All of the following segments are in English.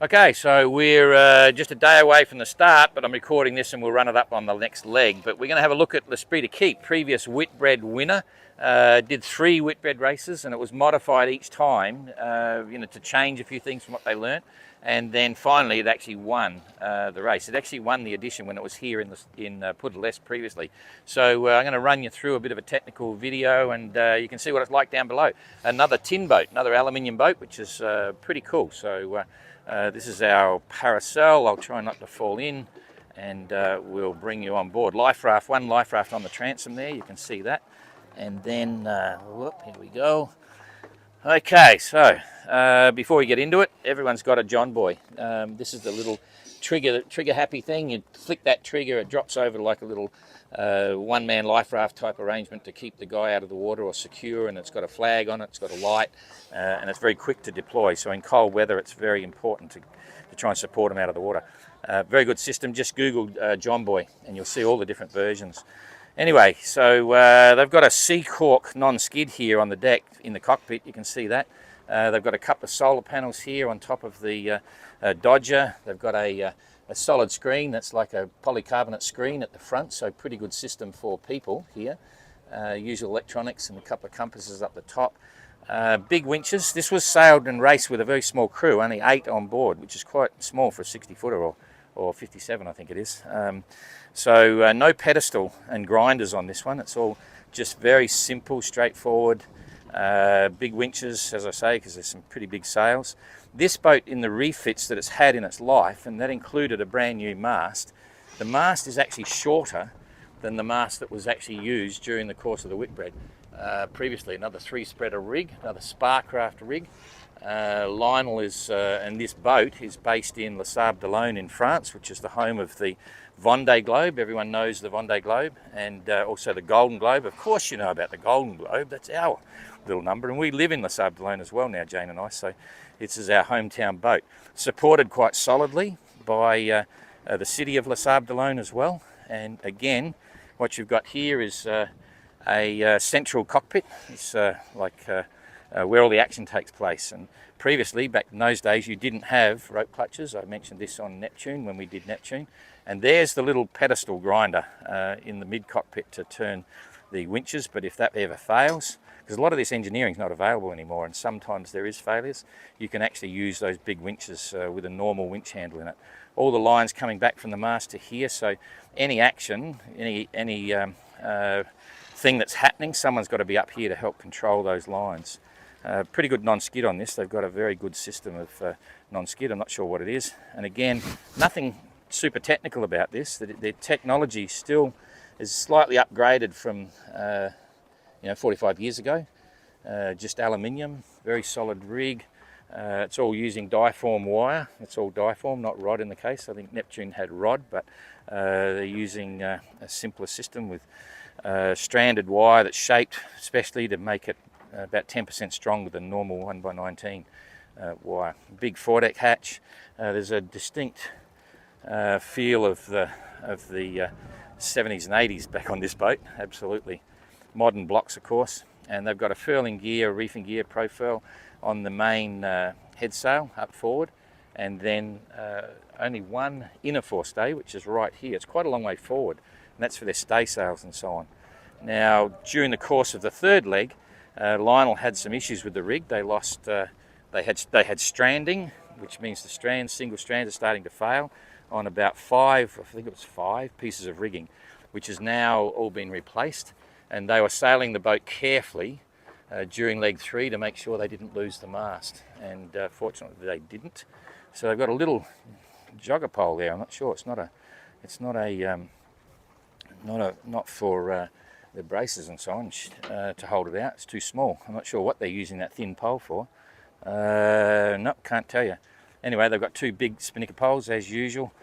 Okay, so we're just a day away from the start, but I'm recording this and we'll run it up on the next leg. But we're going to have a look at l'Esprit de Keep, previous Whitbread winner. Did 3 Whitbread races and it was modified each time, to change a few things from what they learnt. And then finally it actually won the race. It actually won the edition when it was here in Punta previously. So I'm going to run you through a bit of a technical video and you can see what it's like down below. Another tin boat, another aluminium boat, which is pretty cool. So this is our parasol. I'll try not to fall in and we'll bring you on board. Life raft, one life raft on the transom there, you can see that. And then, here we go. Okay, so before we get into it, everyone's got a John Boy. This is the little trigger happy thing. You flick that trigger, it drops over like a little one-man life raft type arrangement to keep the guy out of the water or secure, and it's got a flag on it, it's got a light, and it's very quick to deploy. So in cold weather, it's very important to try and support them out of the water. Very good system. Just Google John Boy and you'll see all the different versions. Anyway, so they've got a Sea Cork non-skid here on the deck in the cockpit, you can see that. They've got a couple of solar panels here on top of the Dodger. They've got a solid screen that's like a polycarbonate screen at the front, so pretty good system for people here. Usual electronics and a couple of compasses up the top. Big winches. This was sailed and raced with a very small crew, only 8 on board, which is quite small for a 60-footer or 57 I think it is. So no pedestal and grinders on this one. It's all just very simple, straightforward. Big winches, as I say, because there's some pretty big sails. This boat, in the refits that it's had in its life, and that included a brand new mast, the mast is actually shorter than the mast that was actually used during the course of the Whitbread. Previously, another 3-spreader rig, another Sparcraft rig. Lionel is, and this boat is based in Les Sables d'Olonne in France, which is the home of the Vendée Globe. Everyone knows the Vendée Globe, and also the Golden Globe. Of course you know about the Golden Globe, that's our little number, and we live in Les Sables d'Olonne as well now, Jane and I, so this is our hometown boat. Supported quite solidly by the city of Les Sables d'Olonne as well, and again, what you've got here is a central cockpit. It's where all the action takes place, and previously, back in those days, you didn't have rope clutches. I mentioned this on Neptune when we did Neptune, and there's the little pedestal grinder in the mid cockpit to turn the winches. But if that ever fails, because a lot of this engineering is not available anymore and sometimes there is failures, you can actually use those big winches with a normal winch handle in it. All the lines coming back from the mast to here, so any action, any thing that's happening, someone's got to be up here to help control those lines. Pretty good non-skid on this. They've got a very good system of non-skid. I'm not sure what it is. And again, nothing super technical about this. Their technology still is slightly upgraded from 45 years ago. Just aluminium, very solid rig. It's all using diform wire. It's all diform, not rod in the case. I think Neptune had rod, but they're using a simpler system with stranded wire that's shaped especially to make it about 10% stronger than normal 1x19 wire. Big foredeck hatch. There's a distinct feel of the 70s and 80s back on this boat. Absolutely modern blocks, of course. And they've got a furling gear, reefing gear profile on the main head sail up forward, and then only one inner forestay, which is right here. It's quite a long way forward, and that's for their stay sails and so on. Now, during the course of the third leg, Lionel had some issues with the rig. They lost, they had stranding, which means the single strands are starting to fail on about 5 pieces of rigging, which has now all been replaced. And they were sailing the boat carefully during leg 3 to make sure they didn't lose the mast. And fortunately, they didn't. So they've got a little jogger pole there. I'm not sure. Not for the braces and so on to hold it out. It's too small. I'm not sure what they're using that thin pole for. No, can't tell you. Anyway, they've got 2 big spinnaker poles as usual.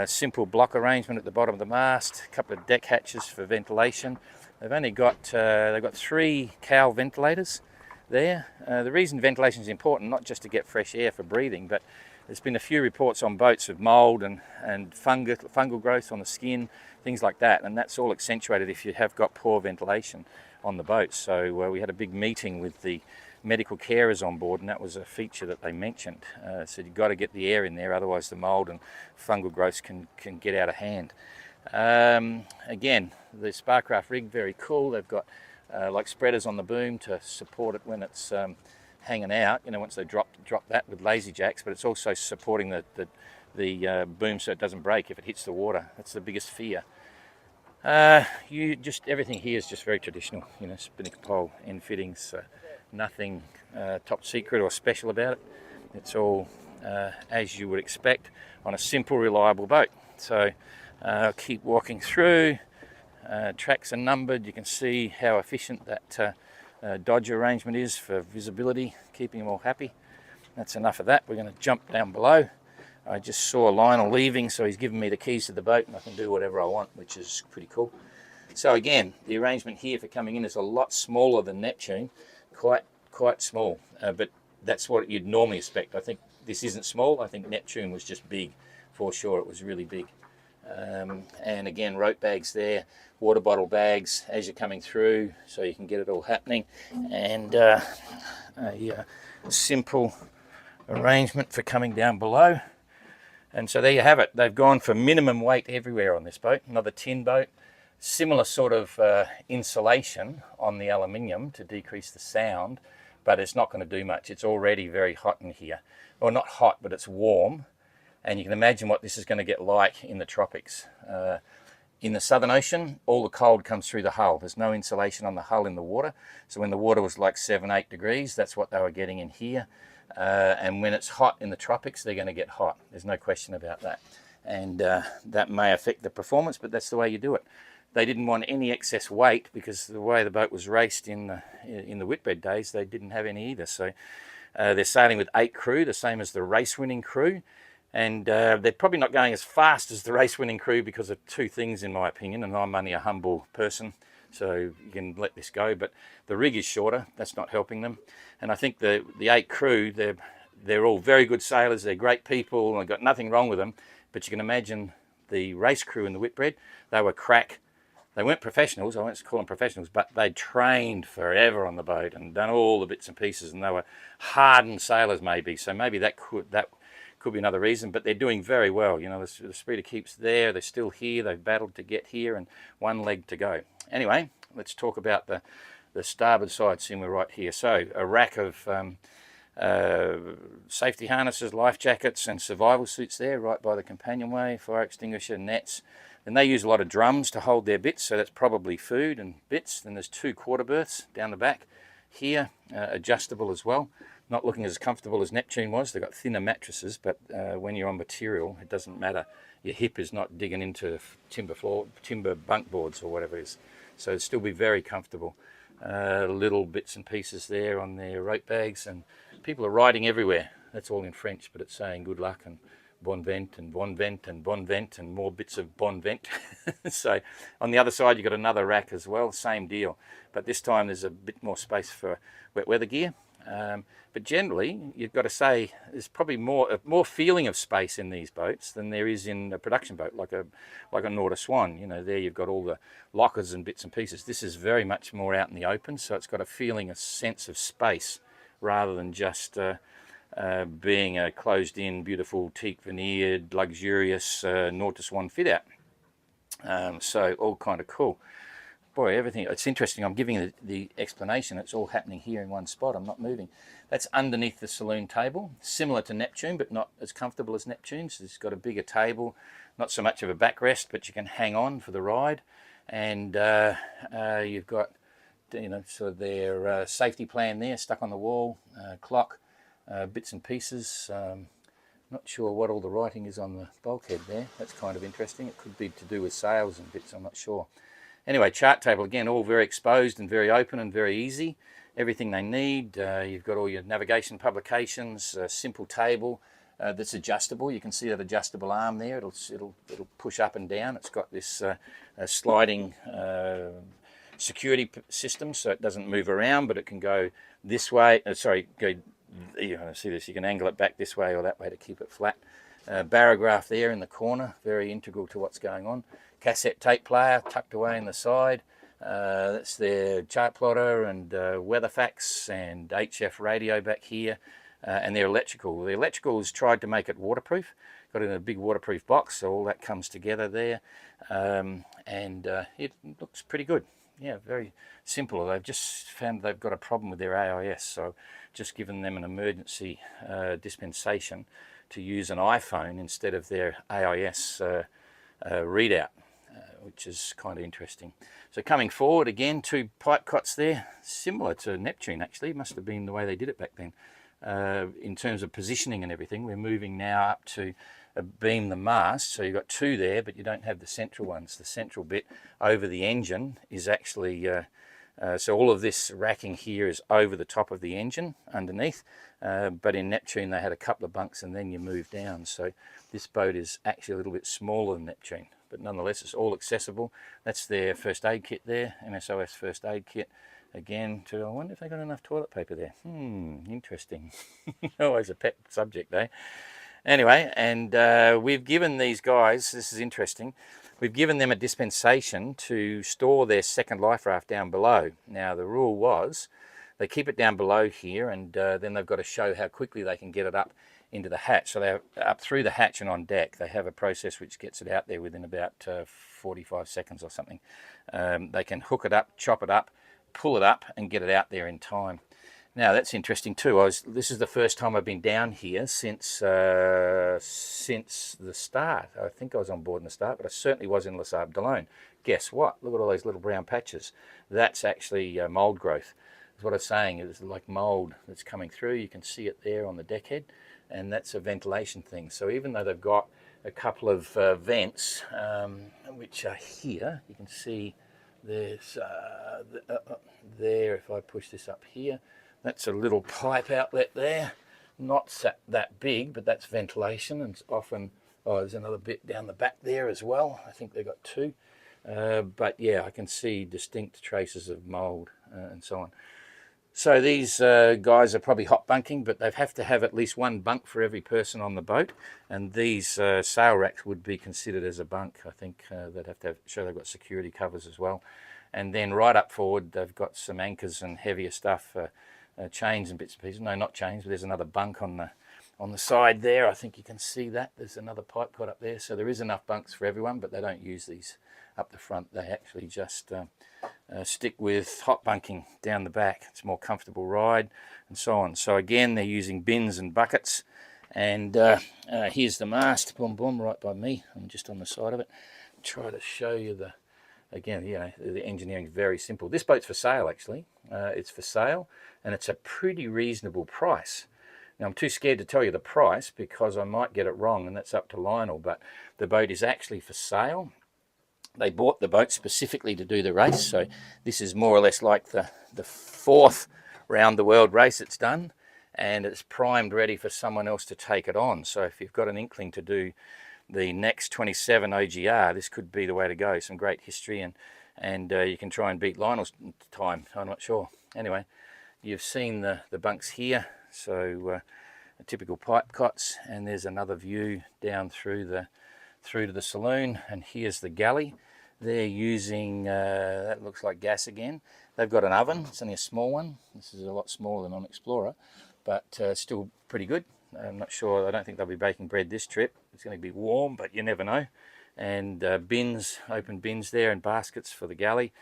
Simple block arrangement at the bottom of the mast. A couple of deck hatches for ventilation. They've only got 3 cowl ventilators there. The reason ventilation is important, not just to get fresh air for breathing, but there's been a few reports on boats of mould and fungal growth on the skin, things like that, and that's all accentuated if you have got poor ventilation on the boat. So we had a big meeting with the medical carers on board, and that was a feature that they mentioned. So you've got to get the air in there, otherwise the mould and fungal growths can get out of hand. Again, the Sparcraft rig, very cool. They've got like spreaders on the boom to support it when it's hanging out, you know, once they drop that with lazy jacks, but it's also supporting the boom so it doesn't break if it hits the water. That's the biggest fear. Everything here is just very traditional, you know, spinnaker pole, end fittings, nothing top secret or special about it. It's all as you would expect on a simple, reliable boat. So I'll keep walking through. Tracks are numbered. You can see how efficient that dodge arrangement is for visibility, keeping them all happy. That's enough of that. We're going to jump down below. I just saw Lionel leaving, so he's given me the keys to the boat and I can do whatever I want, which is pretty cool. So again, the arrangement here for coming in is a lot smaller than Neptune, quite small, but that's what you'd normally expect. I think this isn't small. I think Neptune was just big, for sure. It was really big. And again, rope bags there, water bottle bags as you're coming through, so you can get it all happening. And a simple arrangement for coming down below. And so there you have it. They've gone for minimum weight everywhere on this boat. Another tin boat. Similar sort of insulation on the aluminium to decrease the sound, but it's not going to do much. It's already very hot in here. Well, not hot, but it's warm. And you can imagine what this is going to get like in the tropics. In the Southern Ocean, all the cold comes through the hull. There's no insulation on the hull in the water. So when the water was like 7-8 degrees, that's what they were getting in here. And when it's hot in the tropics, they're going to get hot. There's no question about that. And that may affect the performance, but that's the way you do it. They didn't want any excess weight because the way the boat was raced in the Whitbread days, they didn't have any either. So they're sailing with 8 crew, the same as the race-winning crew. And they're probably not going as fast as the race-winning crew because of 2 things, in my opinion, and I'm only a humble person, so you can let this go. But the rig is shorter, that's not helping them. And I think the 8 crew, they're all very good sailors, they're great people, and I've got nothing wrong with them. But you can imagine the race crew in the Whitbread, they were crack. They weren't professionals, I won't call them professionals, but they'd trained forever on the boat and done all the bits and pieces, and they were hardened sailors maybe, so maybe that could be another reason, but they're doing very well. You know, the Esprit keeps there, they're still here, they've battled to get here, and 1 leg to go. Anyway, let's talk about the starboard side, seeing we're right here. So a rack of safety harnesses, life jackets and survival suits there, right by the companionway, fire extinguisher, nets. And they use a lot of drums to hold their bits, so that's probably food and bits. Then there's 2 quarter berths down the back here, adjustable as well. Not looking as comfortable as Neptune was. They've got thinner mattresses, but when you're on material, it doesn't matter. Your hip is not digging into timber bunk boards or whatever it is. So it'll still be very comfortable. Little bits and pieces there on their rope bags, and people are writing everywhere. That's all in French, but it's saying good luck and bon vent and bon vent and bon vent and more bits of bon vent. So on the other side, you've got another rack as well, same deal. But this time there's a bit more space for wet weather gear. But generally, you've got to say there's probably more feeling of space in these boats than there is in a production boat, like a Norda Swan. You know, there you've got all the lockers and bits and pieces. This is very much more out in the open, so it's got a feeling, a sense of space, rather than just being a closed-in, beautiful, teak veneered, luxurious Norda Swan fit-out. So all kind of cool. Boy, everything, it's interesting. I'm giving the explanation. It's all happening here in one spot. I'm not moving. That's underneath the saloon table, similar to Neptune, but not as comfortable as Neptune's. It's got a bigger table, not so much of a backrest, but you can hang on for the ride. And you've got, you know, sort of their safety plan there, stuck on the wall, clock, bits and pieces. Not sure what all the writing is on the bulkhead there. That's kind of interesting. It could be to do with sails and bits, I'm not sure. Anyway, chart table, again, all very exposed and very open and very easy. Everything they need. You've got all your navigation publications, a simple table that's adjustable. You can see that adjustable arm there. It'll push up and down. It's got this sliding security system, so it doesn't move around, but it can go this way. You see this, you can angle it back this way or that way to keep it flat. Barograph there in the corner, very integral to what's going on. Cassette tape player tucked away in the side. That's their chart plotter and weather facts and HF radio back here, and their electrical. The electricals tried to make it waterproof, got it in a big waterproof box, so all that comes together there, and it looks pretty good. Yeah, very simple. They've just found they've got a problem with their AIS, so just given them an emergency dispensation to use an iPhone instead of their AIS readout, which is kind of interesting. So coming forward again, 2 pipe cots there, similar to Neptune actually, must have been the way they did it back then. In terms of positioning and everything, we're moving now up to beam the mast, so you've got 2 there, but you don't have the central ones. The central bit over the engine is actually, so all of this racking here is over the top of the engine underneath, but in Neptune they had a couple of bunks and then you move down, so this boat is actually a little bit smaller than Neptune, but nonetheless it's all accessible. That's their first aid kit there, MSOS first aid kit. Again, I wonder if they got enough toilet paper there. Interesting. Always a pet subject, eh? Anyway, and we've given these guys, this is interesting, we've given them a dispensation to store their second life raft down below. Now the rule was they keep it down below here, and then they've got to show how quickly they can get it up into the hatch. So they're up through the hatch and on deck. They have a process which gets it out there within about 45 seconds or something. They can hook it up, chop it up, pull it up and get it out there in time. Now that's interesting too. This is the first time I've been down here since the start. I think I was on board in the start, but I certainly was in Les Sables d'Olonne. Guess what? Look at all those little brown patches. That's actually mould growth. That's what I was saying. It's like mould that's coming through. You can see it there on the deckhead, and that's a ventilation thing. So even though they've got a couple of vents, which are here, you can see there's there. If I push this up here, that's a little pipe outlet there, not that big, but that's ventilation, and it's often, there's another bit down the back there as well. I think they've got 2, but yeah, I can see distinct traces of mould and so on. So these guys are probably hot bunking, but they have to have at least 1 bunk for every person on the boat, and these sail racks would be considered as a bunk. I think they'd have to show they've got security covers as well. And then right up forward they've got some anchors and heavier stuff, chains and bits and pieces. No, not chains, but there's another bunk on the side there. I think you can see that. There's another pipe cot up there. So there is enough bunks for everyone, but they don't use these up the front. They actually just stick with hot bunking down the back. It's a more comfortable ride and so on. So again, they're using bins and buckets. And here's the mast, boom, boom, right by me. I'm just on the side of it. Try to show you the, again, you know, the engineering is very simple. This boat's for sale, actually. It's for sale, and it's a pretty reasonable price. Now, I'm too scared to tell you the price because I might get it wrong, and that's up to Lionel, but the boat is actually for sale. They bought the boat specifically to do the race, so this is more or less like the 4th round the world race it's done, and it's primed ready for someone else to take it on. So if you've got an inkling to do the next 27 OGR, this could be the way to go. Some great history, and you can try and beat Lionel's time. I'm not sure. Anyway, you've seen the bunks here, so typical pipe cots, and there's another view down through to the saloon, and here's the galley. They're using that looks like gas again. They've got an oven. It's only a small one. This is a lot smaller than on Explorer, but still pretty good. I'm not sure. I don't think they'll be baking bread this trip. It's going to be warm, but you never know. And bins, open bins there, and baskets for the galley.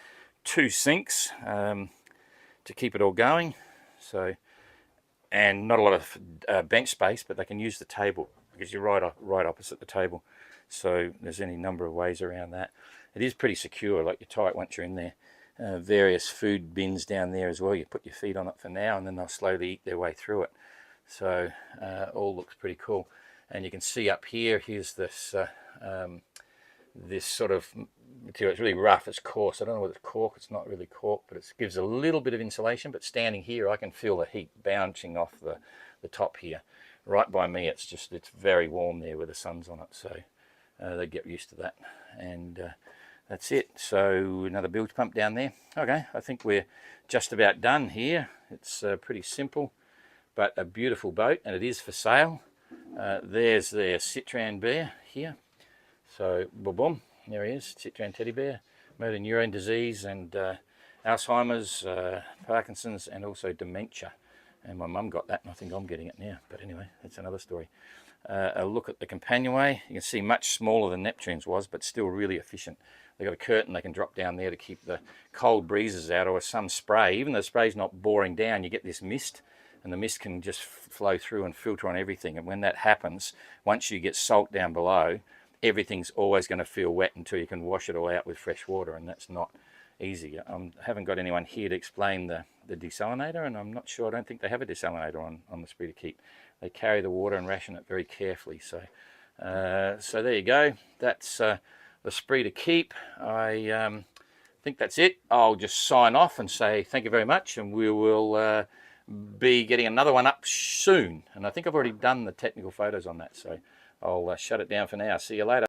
2 sinks to keep it all going. So, and not a lot of bench space, but they can use the table because you're right opposite the table. So there's any number of ways around that. It is pretty secure, like you're tight once you're in there. Various food bins down there as well. You put your feet on it for now, and then they'll slowly eat their way through it. So all looks pretty cool. And you can see up here, here's this this sort of material. It's really rough, it's coarse. I don't know whether it's cork, it's not really cork, but it gives a little bit of insulation. But standing here, I can feel the heat bouncing off the top here. Right by me, it's very warm there where the sun's on it. So they get used to that. And that's it. So another bilge pump down there. Okay, I think we're just about done here. It's pretty simple, but a beautiful boat, and it is for sale. There's their Citroen bear here. So boom, boom, there he is, Citroen teddy bear. motor neurone disease and Alzheimer's, Parkinson's, and also dementia. And my mum got that, and I think I'm getting it now. But anyway, that's another story. A look at the companionway. You can see much smaller than Neptune's was, but still really efficient. They've got a curtain they can drop down there to keep the cold breezes out, or some spray. Even though the spray's not boring down, you get this mist, and the mist can just flow through and filter on everything. And when that happens, once you get salt down below, everything's always going to feel wet until you can wash it all out with fresh water, and that's not easy. I haven't got anyone here to explain the desalinator, and I'm not sure, I don't think they have a desalinator on the L'Esprit de Keep. They carry the water and ration it very carefully. So so there you go. That's L'Esprit de Keep. I think that's it. I'll just sign off and say thank you very much, and we will be getting another one up soon. And I think I've already done the technical photos on that, so I'll shut it down for now. See you later.